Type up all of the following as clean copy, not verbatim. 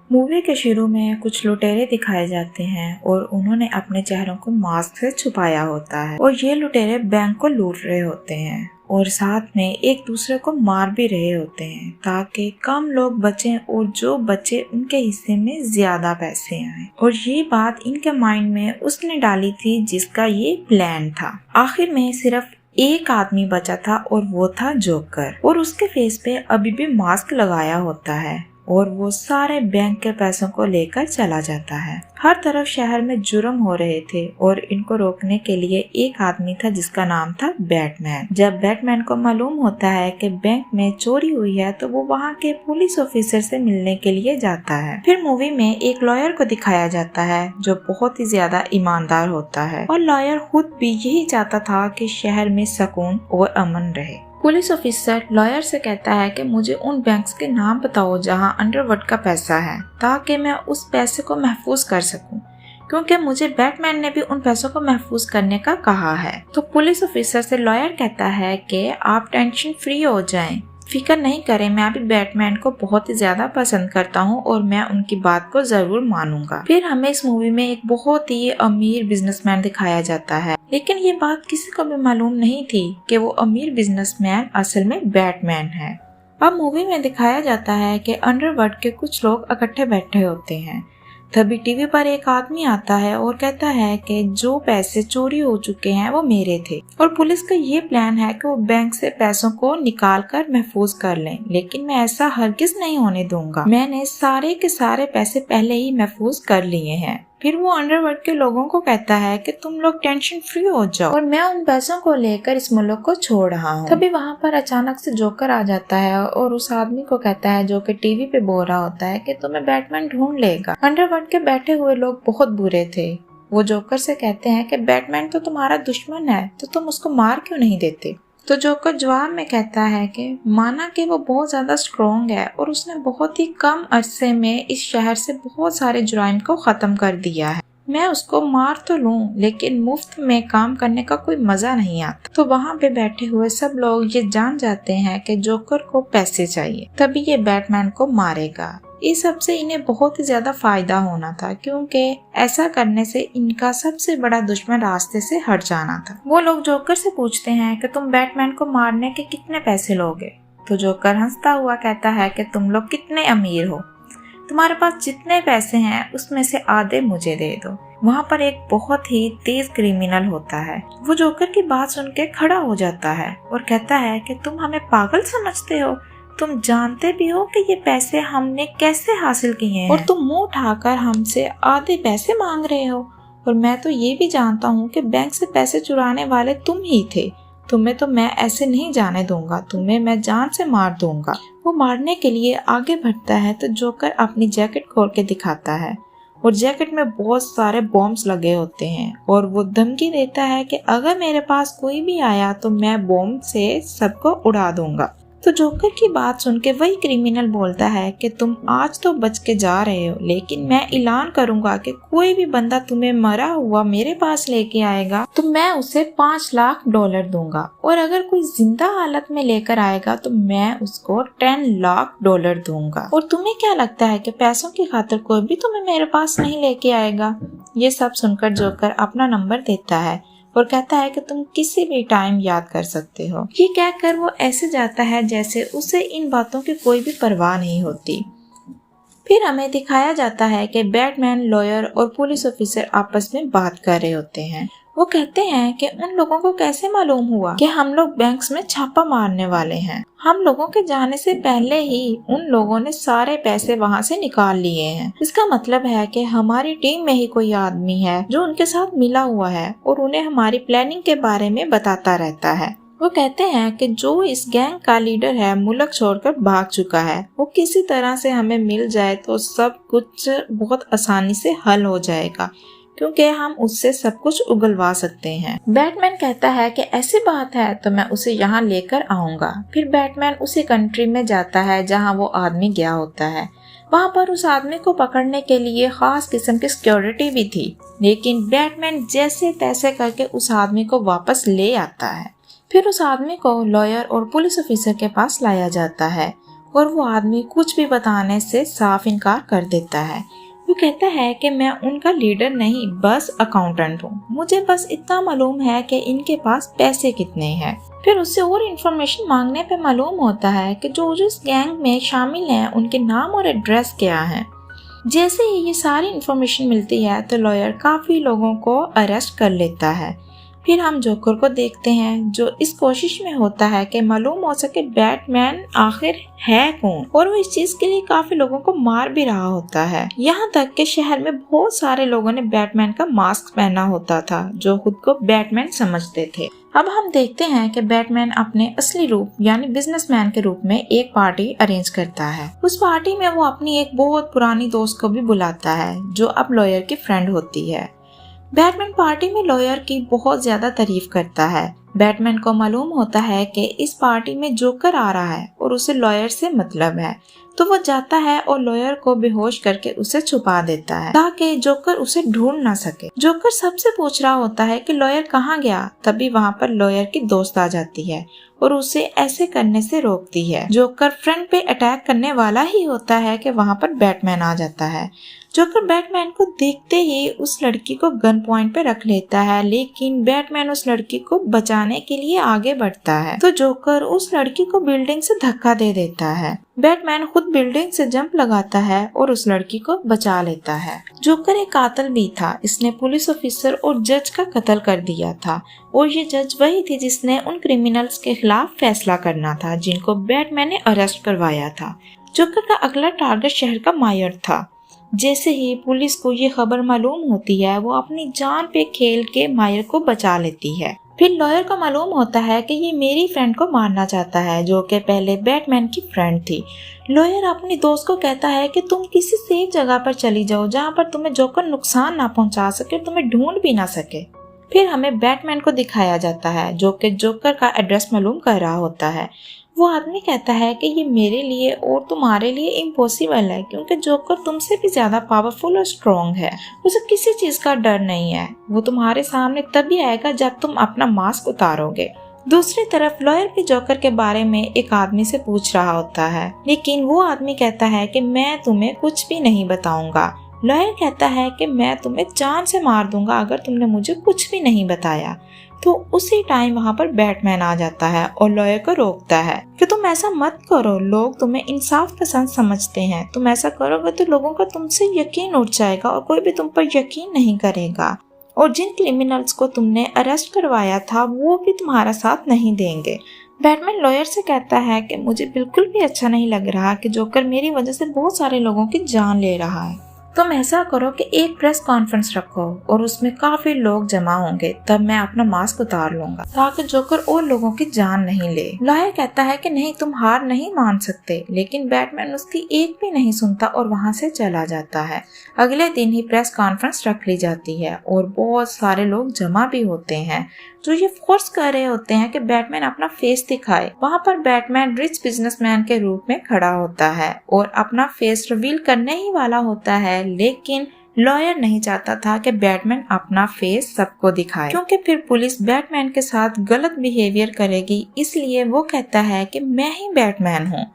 Movie के शुरू में कुछ लुटेरे दिखाए जाते हैं और उन्होंने अपने चेहरों को मास्क से छुपाया होता है और ये लुटेरे बैंक को लूट रहे होते हैं और साथ में एक दूसरे को मार भी रहे होते हैं ताकि कम लोग बचें और जो बचे उनके हिस्से में ज्यादा पैसे आए। और ये बात इनके माइंड में उसने डाली थी जिसका ये प्लान था। आखिर में सिर्फ एक आदमी बचा था और वो था जोकर और उसके फेस पे अभी भी मास्क लगाया होता है और वो सारे बैंक के पैसों को लेकर चला जाता है। हर तरफ शहर में जुर्म हो रहे थे और इनको रोकने के लिए एक आदमी था जिसका नाम था बैटमैन। जब बैटमैन को मालूम होता है कि बैंक में चोरी हुई है तो वो वहाँ के पुलिस ऑफिसर से मिलने के लिए जाता है। फिर मूवी में एक लॉयर को दिखाया जाता है जो बहुत ही ज्यादा ईमानदार होता है और लॉयर खुद भी यही चाहता था कि शहर में सुकून और अमन रहे। पुलिस ऑफिसर लॉयर से कहता है कि मुझे उन बैंक्स के नाम बताओ जहां अंडरवर्ल्ड का पैसा है ताकि मैं उस पैसे को महफूज कर सकूं, क्योंकि मुझे बैटमैन ने भी उन पैसों को महफूज करने का कहा है। तो पुलिस ऑफिसर से लॉयर कहता है कि आप टेंशन फ्री हो जाएं, फिक्र नहीं करें, मैं अभी बैटमैन को बहुत ही ज्यादा पसंद करता हूं और मैं उनकी बात को जरूर मानूंगा। फिर हमें इस मूवी में एक बहुत ही अमीर बिजनेसमैन दिखाया जाता है, लेकिन ये बात किसी को भी मालूम नहीं थी कि वो अमीर बिजनेसमैन असल में बैटमैन है। अब मूवी में दिखाया जाता है कि अंडरवर्ल्ड के कुछ लोग इकट्ठे बैठे होते हैं। तभी टीवी पर एक आदमी आता है और कहता है कि जो पैसे चोरी हो चुके हैं वो मेरे थे और पुलिस का ये प्लान है कि वो बैंक से पैसों को निकाल कर महफूज कर लें, लेकिन मैं ऐसा हरगिज नहीं होने दूंगा। मैंने सारे के सारे पैसे पहले ही महफूज कर लिए हैं। फिर वो अंडरवर्ल्ड के लोगों को कहता है कि तुम लोग टेंशन फ्री हो जाओ और मैं उन पैसों को लेकर इस मुल्क को छोड़ रहा हूँ। तभी वहाँ पर अचानक से जोकर आ जाता है और उस आदमी को कहता है जो कि टीवी पे बोल रहा होता है कि तुम्हें बैटमैन ढूंढ लेगा। अंडरवर्ल्ड के बैठे हुए लोग बहुत बुरे थे। वो जोकर से कहते हैं कि बैटमैन तो तुम्हारा दुश्मन है तो तुम उसको मार क्यों नहीं देते। तो जोकर जवाब में कहता है कि माना कि वो बहुत ज्यादा स्ट्रॉन्ग है और उसने बहुत ही कम अरसे में इस शहर से बहुत सारे जुराइम को खत्म कर दिया है, मैं उसको मार तो लूं लेकिन मुफ्त में काम करने का कोई मजा नहीं आता। तो वहाँ पे बैठे हुए सब लोग ये जान जाते हैं कि जोकर को पैसे चाहिए, तभी ये बैटमैन को मारेगा। इस सब से इन्हें बहुत ही ज्यादा फायदा होना था क्योंकि ऐसा करने से इनका सबसे बड़ा दुश्मन रास्ते से हट जाना था। वो लोग जोकर से पूछते हैं कि तुम बैटमैन को मारने के कितने पैसे लोगे। तो जोकर हंसता हुआ कहता है कि तुम लोग कितने अमीर हो, तुम्हारे पास जितने पैसे हैं उसमें से आधे मुझे दे दो। वहाँ पर एक बहुत ही तेज क्रिमिनल होता है। वो जोकर की बात सुन के खड़ा हो जाता है और कहता है कि तुम हमें पागल समझते हो, तुम जानते भी हो कि ये पैसे हमने कैसे हासिल किए हैं और तुम मुंह उठाकर हमसे आधे पैसे मांग रहे हो। और मैं तो ये भी जानता हूँ कि बैंक से पैसे चुराने वाले तुम ही थे, तुम्हें तो मैं ऐसे नहीं जाने दूंगा, तुम्हें मैं जान से मार दूंगा। वो मारने के लिए आगे बढ़ता है तो जोकर अपनी जैकेट खोल के दिखाता है और जैकेट में बहुत सारे बॉम्ब्स लगे होते हैं और वो धमकी देता है कि अगर मेरे पास कोई भी आया तो मैं बॉम्ब से सबको उड़ा दूंगा। तो जोकर की बात सुन के वही क्रिमिनल बोलता है कि तुम आज तो बच के जा रहे हो, लेकिन मैं ऐलान करूंगा कि कोई भी बंदा तुम्हें मरा हुआ मेरे पास लेके आएगा तो मैं उसे $5 लाख दूंगा और अगर कोई जिंदा हालत में लेकर आएगा तो मैं उसको $10 लाख दूंगा। और तुम्हें क्या लगता है कि पैसों की खातिर कोई भी तुम्हें मेरे पास नहीं लेके आएगा। ये सब सुनकर जोकर अपना नंबर देता है और कहता है कि तुम किसी भी टाइम याद कर सकते हो। ये कहकर वो ऐसे जाता है जैसे उसे इन बातों की कोई भी परवाह नहीं होती। फिर हमें दिखाया जाता है कि बैटमैन, लॉयर और पुलिस ऑफिसर आपस में बात कर रहे होते हैं। वो कहते हैं कि उन लोगों को कैसे मालूम हुआ कि हम लोग बैंक्स में छापा मारने वाले हैं। हम लोगों के जाने से पहले ही उन लोगों ने सारे पैसे वहाँ से निकाल लिए हैं। इसका मतलब है कि हमारी टीम में ही कोई आदमी है जो उनके साथ मिला हुआ है और उन्हें हमारी प्लानिंग के बारे में बताता रहता है। वो कहते हैं कि जो इस गैंग का लीडर है मुल्क छोड़कर भाग चुका है, वो किसी तरह से हमें मिल जाए तो सब कुछ बहुत आसानी से हल हो जाएगा क्योंकि हम उससे सब कुछ उगलवा सकते हैं। बैटमैन कहता है कि ऐसी बात है तो मैं उसे यहाँ लेकर आऊंगा। फिर बैटमैन उसी कंट्री में जाता है जहाँ वो आदमी गया होता है। वहाँ पर उस आदमी को पकड़ने के लिए खास किस्म की सिक्योरिटी भी थी, लेकिन बैटमैन जैसे तैसे करके उस आदमी को वापस ले आता है। फिर उस आदमी को लॉयर और पुलिस ऑफिसर के पास लाया जाता है और वो आदमी कुछ भी बताने से साफ इनकार कर देता है। वो कहता है कि मैं उनका लीडर नहीं, बस अकाउंटेंट हूँ। मुझे बस इतना मालूम है कि इनके पास पैसे कितने हैं। फिर उससे और इन्फॉर्मेशन मांगने पे मालूम होता है कि जो इस गैंग में शामिल हैं उनके नाम और एड्रेस क्या है। जैसे ही ये सारी इन्फॉर्मेशन मिलती है तो लॉयर काफी लोगों को अरेस्ट कर लेता है। फिर हम जोकर को देखते हैं जो इस कोशिश में होता है कि मालूम हो सके बैटमैन आखिर है कौन, और वो इस चीज के लिए काफी लोगों को मार भी रहा होता है। यहाँ तक कि शहर में बहुत सारे लोगों ने बैटमैन का मास्क पहना होता था जो खुद को बैटमैन समझते थे। अब हम देखते हैं कि बैटमैन अपने असली रूप यानी बिजनेसमैन के रूप में एक पार्टी अरेंज करता है। उस पार्टी में वो अपनी एक बहुत पुरानी दोस्त को भी बुलाता है जो अब लॉयर की फ्रेंड होती है। बैटमैन पार्टी में लॉयर की बहुत ज्यादा तारीफ करता है। बैटमैन को मालूम होता है कि इस पार्टी में जोकर आ रहा है और उसे लॉयर से मतलब है, तो वो जाता है और लॉयर को बेहोश करके उसे छुपा देता है ताकि जोकर उसे ढूंढ ना सके। जोकर सबसे पूछ रहा होता है कि लॉयर कहाँ गया। तभी वहाँ पर लॉयर की दोस्त आ जाती है और उसे ऐसे करने से रोकती है। जोकर फ्रेंड पे अटैक करने वाला ही होता है कि वहाँ पर बैटमैन आ जाता है। जोकर बैटमैन को देखते ही उस लड़की को गन पॉइंट पे रख लेता है, लेकिन बैटमैन उस लड़की को बचाने के लिए आगे बढ़ता है तो जोकर उस लड़की को बिल्डिंग से धक्का दे देता है। बैटमैन खुद बिल्डिंग से जंप लगाता है और उस लड़की को बचा लेता है। जोकर एक कातिल भी था। इसने पुलिस ऑफिसर और जज का कत्ल कर दिया था और ये जज वही थी जिसने उन क्रिमिनल्स के खिलाफ फैसला करना था जिनको बैटमैन ने अरेस्ट करवाया था। जोकर का अगला टारगेट शहर का मायर था। जैसे ही पुलिस को ये खबर मालूम होती है वो अपनी जान पे खेल के मायर को बचा लेती है। फिर लॉयर को मालूम होता है कि ये मेरी फ्रेंड को मारना चाहता है जो कि पहले बैटमैन की फ्रेंड थी। लॉयर अपनी दोस्त को कहता है कि तुम किसी सेफ जगह पर चली जाओ जहाँ पर तुम्हें जोकर नुकसान ना पहुँचा सके और तुम्हें ढूंढ भी ना सके। फिर हमें बैटमैन को दिखाया जाता है जो कि जोकर का एड्रेस मालूम कर रहा होता है। वो आदमी कहता है कि ये मेरे लिए और तुम्हारे लिए इम्पॉसिबल है क्योंकि जोकर तुमसे भी ज्यादा पावरफुल और स्ट्रॉन्ग है। उसे किसी चीज का डर नहीं है। वो तुम्हारे सामने तभी आएगा जब तुम अपना मास्क उतारोगे। दूसरी तरफ लॉयर भी जोकर के बारे में एक आदमी से पूछ रहा होता है, लेकिन वो आदमी कहता है कि मैं तुम्हें कुछ भी नहीं बताऊंगा। लॉयर कहता है कि मैं तुम्हें जान से मार दूंगा अगर तुमने मुझे कुछ भी नहीं बताया। तो उसी टाइम वहाँ पर बैटमैन आ जाता है और लॉयर को रोकता है कि तुम ऐसा मत करो, लोग तुम्हें इंसाफ पसंद समझते हैं। तुम ऐसा करोगे तो लोगों का तुमसे यकीन उठ जाएगा और कोई भी तुम पर यकीन नहीं करेगा और जिन क्रिमिनल्स को तुमने अरेस्ट करवाया था वो भी तुम्हारा साथ नहीं देंगे। बैटमैन लॉयर से कहता है कि मुझे बिल्कुल भी अच्छा नहीं लग रहा कि जोकर मेरी वजह से बहुत सारे लोगों की जान ले रहा है। तुम ऐसा करो कि एक प्रेस कॉन्फ्रेंस रखो और उसमें काफी लोग जमा होंगे, तब मैं अपना मास्क उतार लूंगा ताकि जोकर और लोगों की जान नहीं ले। लॉयर कहता है कि नहीं, तुम हार नहीं मान सकते, लेकिन बैटमैन उसकी एक भी नहीं सुनता और वहाँ से चला जाता है। अगले दिन ही प्रेस कॉन्फ्रेंस रख ली जाती है और बहुत सारे लोग जमा भी होते हैं जो ये फोर्स कर रहे होते हैं कि बैटमैन अपना फेस दिखाए। वहाँ पर बैटमैन रिच बिजनेसमैन के रूप में खड़ा होता है और अपना फेस रिवील करने ही वाला होता है, लेकिन लॉयर नहीं चाहता था कि बैटमैन अपना फेस सबको दिखाए क्योंकि फिर पुलिस बैटमैन के साथ गलत बिहेवियर करेगी। इसलिए वो कहता है कि मैं ही बैटमैन हूँ।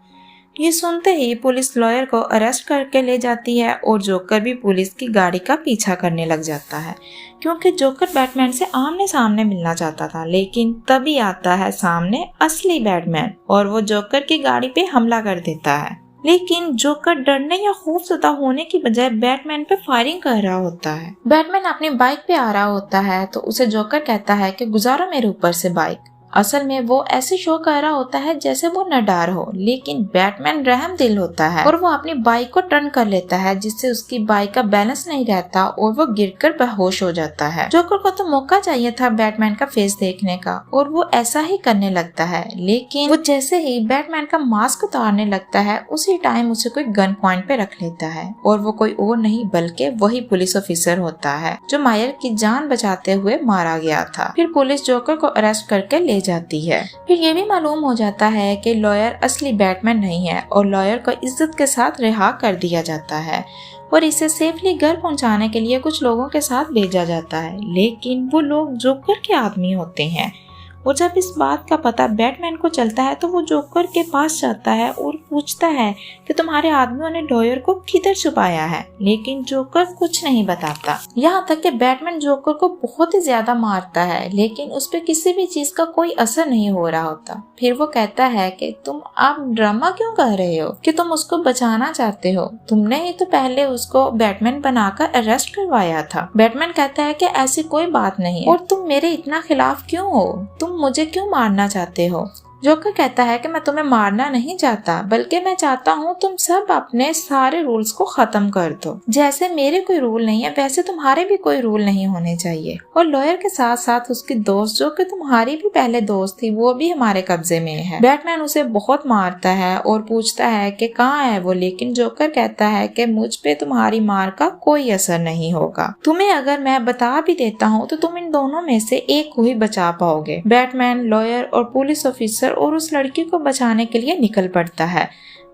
ये सुनते ही पुलिस लॉयर को अरेस्ट करके ले जाती है और जोकर भी पुलिस की गाड़ी का पीछा करने लग जाता है क्योंकि जोकर बैटमैन से आमने सामने मिलना चाहता था। लेकिन तभी आता है सामने असली बैटमैन और वो जोकर की गाड़ी पे हमला कर देता है। लेकिन जोकर डरने या खौफजदा होने की बजाय बैटमैन पे फायरिंग कर रहा होता है। बैटमैन अपनी बाइक पे आ रहा होता है तो उसे जोकर कहता है कि गुजारो मेरे ऊपर से बाइक। असल में वो ऐसे शो कर रहा होता है जैसे वो नडार हो, लेकिन बैटमैन रहम दिल होता है और वो अपनी बाइक को टर्न कर लेता है जिससे उसकी बाइक का बैलेंस नहीं रहता और वो गिरकर बेहोश हो जाता है। जोकर को तो मौका चाहिए था बैटमैन का फेस देखने का और वो ऐसा ही करने लगता है, लेकिन वो जैसे ही बैटमैन का मास्क उतारने लगता है उसी टाइम उसे कोई गन पॉइंट पे रख लेता है और वो कोई और नहीं बल्कि वही पुलिस ऑफिसर होता है जो मायर की जान बचाते हुए मारा गया था। फिर पुलिस जोकर को अरेस्ट करके ले जाती है। फिर ये भी मालूम हो जाता है कि लॉयर असली बैटमैन नहीं है और लॉयर को इज्जत के साथ रिहा कर दिया जाता है और इसे सेफली घर पहुंचाने के लिए कुछ लोगों के साथ भेजा जाता है, लेकिन वो लोग जोकर के आदमी होते हैं और जब इस बात का पता बैटमैन को चलता है तो वो जोकर के पास जाता है और पूछता है कि तुम्हारे आदमियों ने लॉयर को किधर छुपाया है, लेकिन जोकर कुछ नहीं बताता। यहाँ तक कि बैटमैन जोकर को बहुत ही ज्यादा मारता है, लेकिन उस पर किसी भी चीज का कोई असर नहीं हो रहा होता। फिर वो कहता है कि तुम आप ड्रामा क्यों कर रहे हो कि तुम उसको बचाना चाहते हो, तुमने ही तो पहले उसको बैटमैन बनाकर अरेस्ट करवाया था। बैटमैन कहता है कि ऐसी कोई बात नहीं है और तुम मेरे इतना खिलाफ क्यों हो, तुम मुझे क्यों मारना चाहते हो। जोकर कहता है कि मैं तुम्हें मारना नहीं चाहता, बल्कि मैं चाहता हूँ तुम सब अपने सारे रूल्स को खत्म कर दो। जैसे मेरे कोई रूल नहीं है वैसे तुम्हारे भी कोई रूल नहीं होने चाहिए। और लॉयर के साथ साथ उसकी दोस्त, जो कि तुम्हारी भी पहले दोस्त थी, वो भी हमारे कब्जे में है। बैटमैन उसे बहुत मारता है और पूछता है कि कहाँ है वो, लेकिन जोकर कहता है कि मुझ पे तुम्हारी मार का कोई असर नहीं होगा। तुम्हें अगर मैं बता भी देता हूँ तो तुम इन दोनों में से एक को ही बचा पाओगे। बैटमैन लॉयर और पुलिस ऑफिसर और उस लड़की को बचाने के लिए निकल पड़ता है।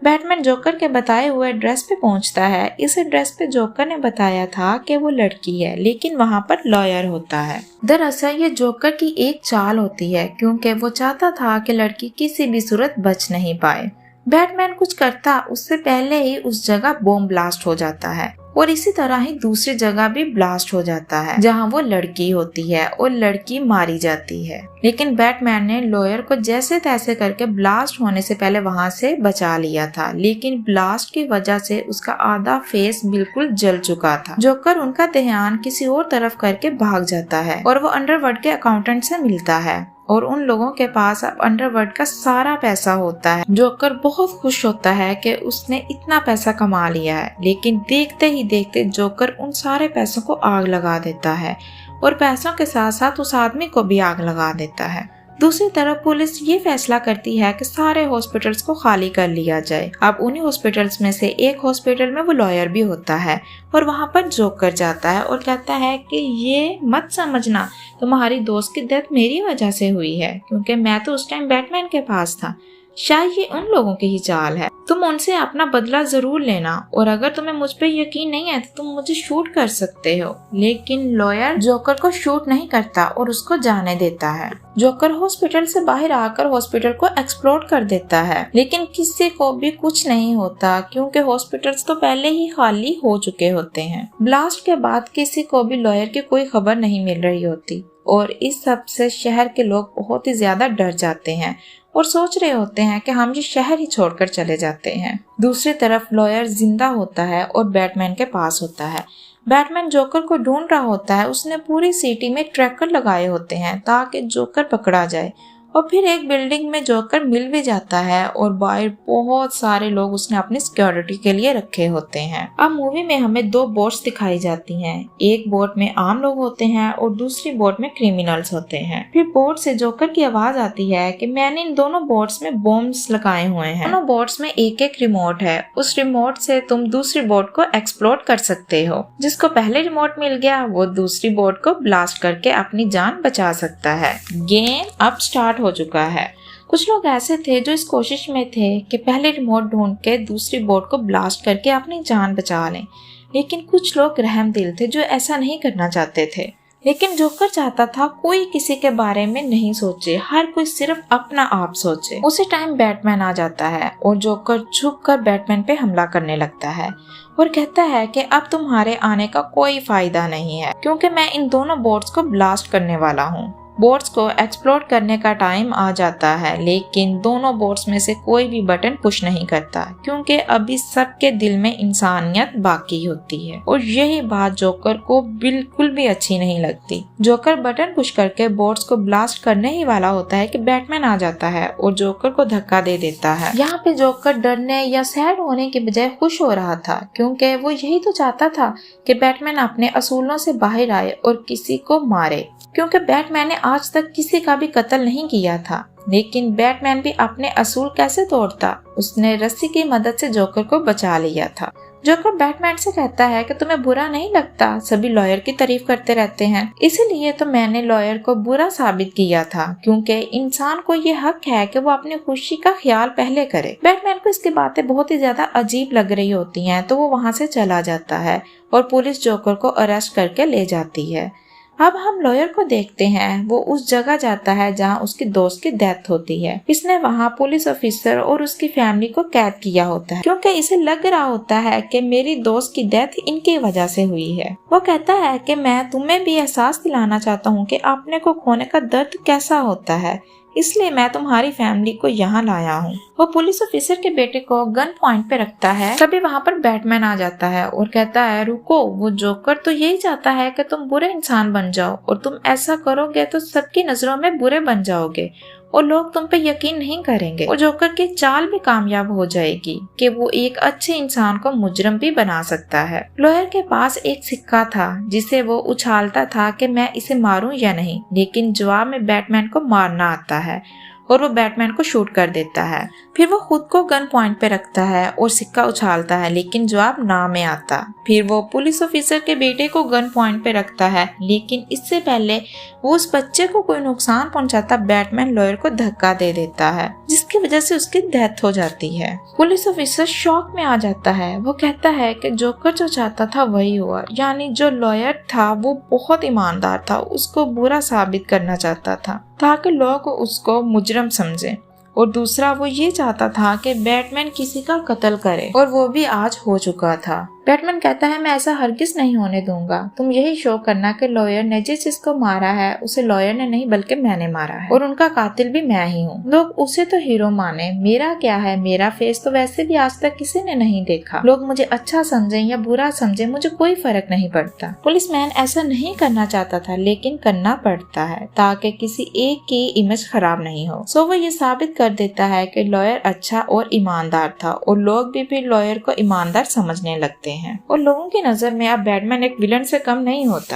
बैटमैन जोकर के बताए हुए एड्रेस पे पहुंचता है। इस एड्रेस पे जोकर ने बताया था कि वो लड़की है, लेकिन वहाँ पर लॉयर होता है। दरअसल ये जोकर की एक चाल होती है, क्योंकि वो चाहता था कि लड़की किसी भी सूरत बच नहीं पाए। बैटमैन कुछ करता उससे पहले ही उस जगह बॉम्ब ब्लास्ट हो जाता है और इसी तरह ही दूसरी जगह भी ब्लास्ट हो जाता है जहां वो लड़की होती है और लड़की मारी जाती है। लेकिन बैटमैन ने लॉयर को जैसे तैसे करके ब्लास्ट होने से पहले वहां से बचा लिया था, लेकिन ब्लास्ट की वजह से उसका आधा फेस बिल्कुल जल चुका था। जोकर उनका ध्यान किसी और तरफ करके भाग जाता है और वो अंडरवर्ल्ड के अकाउंटेंट से मिलता है और उन लोगों के पास अब अंडरवर्ल्ड का सारा पैसा होता है। जोकर बहुत खुश होता है कि उसने इतना पैसा कमा लिया है, लेकिन देखते ही देखते जोकर उन सारे पैसों को आग लगा देता है और पैसों के साथ साथ उस आदमी को भी आग लगा देता है। दूसरी तरफ पुलिस ये फैसला करती है कि सारे हॉस्पिटल्स को खाली कर लिया जाए। अब उन्हीं हॉस्पिटल्स में से एक हॉस्पिटल में वो लॉयर भी होता है और वहाँ पर जोकर जाता है और कहता है कि ये मत समझना तुम्हारी दोस्त की डेथ मेरी वजह से हुई है, क्योंकि मैं तो उस टाइम बैटमैन के पास था। शायद ये उन लोगों की ही चाल है। तुम उनसे अपना बदला जरूर लेना और अगर तुम्हें मुझ पे यकीन नहीं है तो तुम मुझे शूट कर सकते हो। लेकिन लॉयर जोकर को शूट नहीं करता और उसको जाने देता है। जोकर हॉस्पिटल से बाहर आकर हॉस्पिटल को एक्सप्लोर कर देता है, लेकिन किसी को भी कुछ नहीं होता क्योंकि हॉस्पिटल्स तो पहले ही खाली हो चुके होते हैं। ब्लास्ट के बाद किसी को भी लॉयर की कोई खबर नहीं मिल रही होती और इस सब से शहर के लोग बहुत ही ज्यादा डर जाते हैं और सोच रहे होते हैं कि हम ये शहर ही छोड़कर चले जाते हैं। दूसरी तरफ लॉयर जिंदा होता है और बैटमैन के पास होता है। बैटमैन जोकर को ढूंढ रहा होता है। उसने पूरी सिटी में ट्रैकर लगाए होते हैं ताकि जोकर पकड़ा जाए और फिर एक बिल्डिंग में जोकर मिल भी जाता है और बाहर बहुत सारे लोग उसने अपनी सिक्योरिटी के लिए रखे होते हैं। अब मूवी में हमें दो बोट्स दिखाई जाती हैं। एक बोट में आम लोग होते हैं और दूसरी बोट में क्रिमिनल्स होते हैं। फिर बोट से जोकर की आवाज आती है कि मैंने इन दोनों बोट्स में बॉम्ब्स लगाए हुए हैं। दोनों बोट्स में एक एक रिमोट है। उस रिमोट से तुम दूसरी बोट को एक्सप्लोर कर सकते हो। जिसको पहले रिमोट मिल गया वो दूसरी बोट को ब्लास्ट करके अपनी जान बचा सकता है। गेम अब स्टार्ट हो चुका है। कुछ लोग ऐसे थे जो इस कोशिश में थे कि पहले रिमोट ढूंढ के दूसरी बोट को ब्लास्ट करके अपनी जान बचा लें, लेकिन कुछ लोग रहमदिल थे जो ऐसा नहीं करना चाहते थे। लेकिन जोकर चाहता था कोई किसी के बारे में नहीं सोचे, हर कोई सिर्फ अपना आप सोचे। उसी टाइम बैटमैन आ जाता है और जोकर छुप कर बैटमैन पे हमला करने लगता है और कहता है कि अब तुम्हारे आने का कोई फायदा नहीं है क्योंकि मैं इन दोनों बोट्स को ब्लास्ट करने वाला हूँ। बोट्स को एक्सप्लोर करने का टाइम आ जाता है, लेकिन दोनों बोट्स में से कोई भी बटन पुश नहीं करता क्योंकि अभी सबके दिल में इंसानियत बाकी होती है और यही बात जोकर को बिल्कुल भी अच्छी नहीं लगती। जोकर बटन पुश करके बोट्स को ब्लास्ट करने ही वाला होता है कि बैटमैन आ जाता है और जोकर को धक्का दे देता है। यहाँ पे जोकर डरने या सैड होने के बजाय खुश हो रहा था क्योंकि वो यही तो चाहता था कि बैटमैन अपने असूलों से बाहर आए और किसी को मारे, क्योंकि बैटमैन ने आज तक किसी का भी कत्ल नहीं किया था। लेकिन बैटमैन भी अपने असूल कैसे तोड़ता, उसने रस्सी की मदद से जोकर को बचा लिया था। जोकर बैटमैन से कहता है कि तुम्हें बुरा नहीं लगता, सभी लॉयर की तारीफ करते रहते हैं, इसीलिए तो मैंने लॉयर को बुरा साबित किया था क्योंकि इंसान को ये हक है कि वो अपनी खुशी का ख्याल पहले करे। बैटमैन को इसकी बातें बहुत ही ज्यादा अजीब लग रही होती हैं तो वो वहाँ से चला जाता है और पुलिस जोकर को अरेस्ट करके ले जाती है। अब हम लॉयर को देखते हैं, वो उस जगह जाता है जहाँ उसके दोस्त की डेथ होती है। इसने वहाँ पुलिस ऑफिसर और उसकी फैमिली को कैद किया होता है, क्योंकि इसे लग रहा होता है कि मेरी दोस्त की डेथ इनकी वजह से हुई है। वो कहता है कि मैं तुम्हें भी एहसास दिलाना चाहता हूँ कि अपने को खोने का दर्द कैसा होता है, इसलिए मैं तुम्हारी फैमिली को यहाँ लाया हूँ। वो पुलिस ऑफिसर के बेटे को गन पॉइंट पे रखता है, तभी वहाँ पर बैटमैन आ जाता है और कहता है रुको, वो जोकर तो यही चाहता है कि तुम बुरे इंसान बन जाओ और तुम ऐसा करोगे तो सबकी नजरों में बुरे बन जाओगे और लोग तुम पे यकीन नहीं करेंगे। वो जोकर की चाल भी कामयाब हो जाएगी कि वो एक अच्छे इंसान को मुजरम भी बना सकता है। लॉयर के पास एक सिक्का था जिसे वो उछालता था कि मैं इसे मारूं या नहीं, लेकिन जवाब में बैटमैन को मारना आता है और वो बैटमैन को शूट कर देता है। फिर वो खुद को गन पॉइंट पे रखता है और सिक्का उछालता है, लेकिन जवाब ना में आता। फिर वो पुलिस ऑफिसर के बेटे को गन पॉइंट पे रखता है, लेकिन इससे पहले वो उस बच्चे को कोई नुकसान पहुंचाता बैटमैन लॉयर को धक्का दे देता है, जिसकी वजह से उसकी डेथ हो जाती है। पुलिस ऑफिसर शॉक में आ जाता है। वो कहता है कि जोकर जो चाहता था वही हुआ, यानी जो लॉयर था वो बहुत ईमानदार था, उसको बुरा साबित करना चाहता था ताकि लोग उसको मुजरम समझे, और दूसरा वो ये चाहता था कि बैटमैन किसी का कत्ल करे, और वो भी आज हो चुका था। बैटमैन कहता है मैं ऐसा हरगिज नहीं होने दूंगा, तुम यही शो करना कि लॉयर ने जिसको मारा है उसे लॉयर ने नहीं बल्कि मैंने मारा है और उनका कातिल भी मैं ही हूँ। लोग उसे तो हीरो माने, मेरा क्या है, मेरा फेस तो वैसे भी आज तक किसी ने नहीं देखा, लोग मुझे अच्छा समझे या बुरा समझे मुझे कोई फर्क नहीं पड़ता। पुलिसमैन ऐसा नहीं करना चाहता था, लेकिन करना पड़ता है ताकि किसी एक की इमेज खराब नहीं हो। सो वो ये साबित कर देता है कि लॉयर अच्छा और ईमानदार था और लोग भी फिर लॉयर को ईमानदार समझने लगते हैं और लोगों की नजर में अब बैटमैन एक विलन से कम नहीं होता।